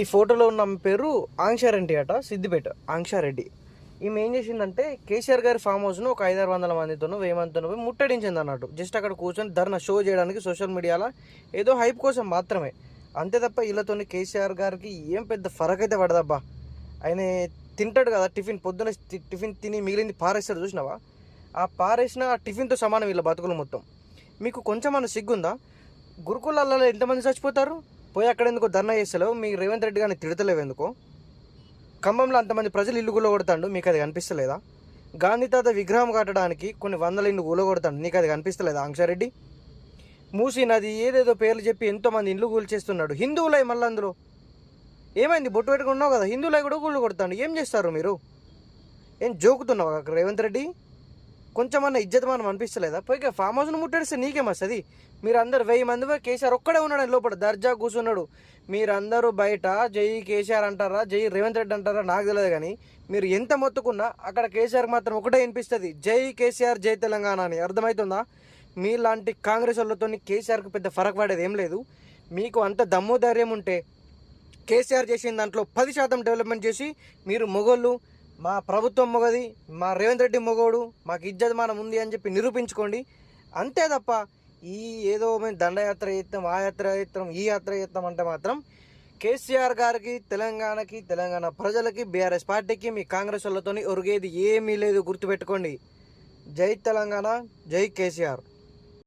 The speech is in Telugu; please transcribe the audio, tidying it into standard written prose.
ఈ ఫోటోలో ఉన్న ఆమె పేరు ఆంక్షారెడ్డి అట, సిద్దిపేట ఆంక్షారెడ్డి. ఈమె ఏం చేసిందంటే కేసీఆర్ గారి ఫామ్ హౌస్ను ఒక 500-600 మందితోనో 1000 మందితోనో పోయి ముట్టడించింది అన్నట్టు. జస్ట్ అక్కడ కూర్చొని ధర్నా షో చేయడానికి సోషల్ మీడియాలో ఏదో హైప్ కోసం మాత్రమే. అంతే తప్ప వీళ్ళతోని కేసీఆర్ గారికి ఏం పెద్ద ఫరక్ అయితే పడదబ్బా. ఆయన తింటాడు కదా టిఫిన్, పొద్దున టిఫిన్ తిని మిగిలింది పారేస్తాడు చూసినావా, ఆ పారేసిన ఆ టిఫిన్తో సమానం వీళ్ళ బతుకులు మొత్తం. మీకు కొంచెం అన్న సిగ్గుందా? గురుకులాలలో ఎంతమంది చచ్చిపోతారు? పోయి అక్కడ ఎందుకో ధర్నా చేస్తలేవు? మీ రేవంత్ రెడ్డి గారిని తిడతలేవు ఎందుకో? ఖమ్మంలో అంతమంది ప్రజలు ఇల్లు కూలగొడతాడు, మీకు అది కనిపిస్తలేదా? గాంధీ తాత విగ్రహం కట్టడానికి కొన్ని వందల ఇల్లు కూలగొడతాడు, నీకు అది కనిపిస్తలేదా ఆంక్షారెడ్డి? మూసీ నది ఏదేదో పేర్లు చెప్పి ఎంతోమంది ఇండ్లు కూల్చేస్తున్నాడు, హిందువులై మళ్ళీ అందులో ఏమైంది? బొట్టు పెట్టుకుని ఉన్నావు కదా, హిందువులై కూడా కూలు కొడతాడు. ఏం చేస్తారు మీరు? ఏం జోకుతున్నావు అక్కడ రేవంత్ రెడ్డి? కొంచెమన్నా ఇజ్జత్ మనం అనిపిస్తలేదా? పైగా ఫామ్ హౌస్ను ముట్టడిస్తే నీకేమస్తుంది? మీరు అందరు 1000 మంది పోయి కేసీఆర్ ఒక్కడే ఉన్నాడు లోపల దర్జా కూర్చున్నాడు. మీరందరూ బయట జై కేసీఆర్ అంటారా, జై రేవంత్ రెడ్డి అంటారా నాకు తెలియదు, కానీ మీరు ఎంత మొత్తుకున్నా అక్కడ కేసీఆర్ మాత్రం ఒకటే వినిపిస్తుంది, జై కేసీఆర్ జై తెలంగాణ అని. అర్థమవుతుందా? మీలాంటి కాంగ్రెస్ వాళ్ళతో కేసీఆర్కి పెద్ద ఫరక్ పడేది ఏం లేదు. మీకు అంత దమ్ము ధైర్యం ఉంటే కేసీఆర్ చేసిన దాంట్లో 10% డెవలప్మెంట్ చేసి, మీరు మొగోళ్ళు, మా ప్రభుత్వం మొగది, మా రేవంత్ రెడ్డి మొగోడు, మాకు ఇజ్జత్ మానం ఉంది అని చెప్పి నిరూపించుకోండి. అంతే తప్ప ఈ ఏదో మేము దండయాత్ర చేస్తాం, ఆ యాత్ర చేస్తాం, ఈ యాత్ర చేస్తాం అంటే మాత్రం కేసీఆర్ గారికి, తెలంగాణకి, తెలంగాణ ప్రజలకి, బీఆర్ఎస్ పార్టీకి, మీ కాంగ్రెస్ వాళ్ళతో ఒరిగేది ఏమీ లేదు, గుర్తుపెట్టుకోండి. జై తెలంగాణ, జై కేసీఆర్.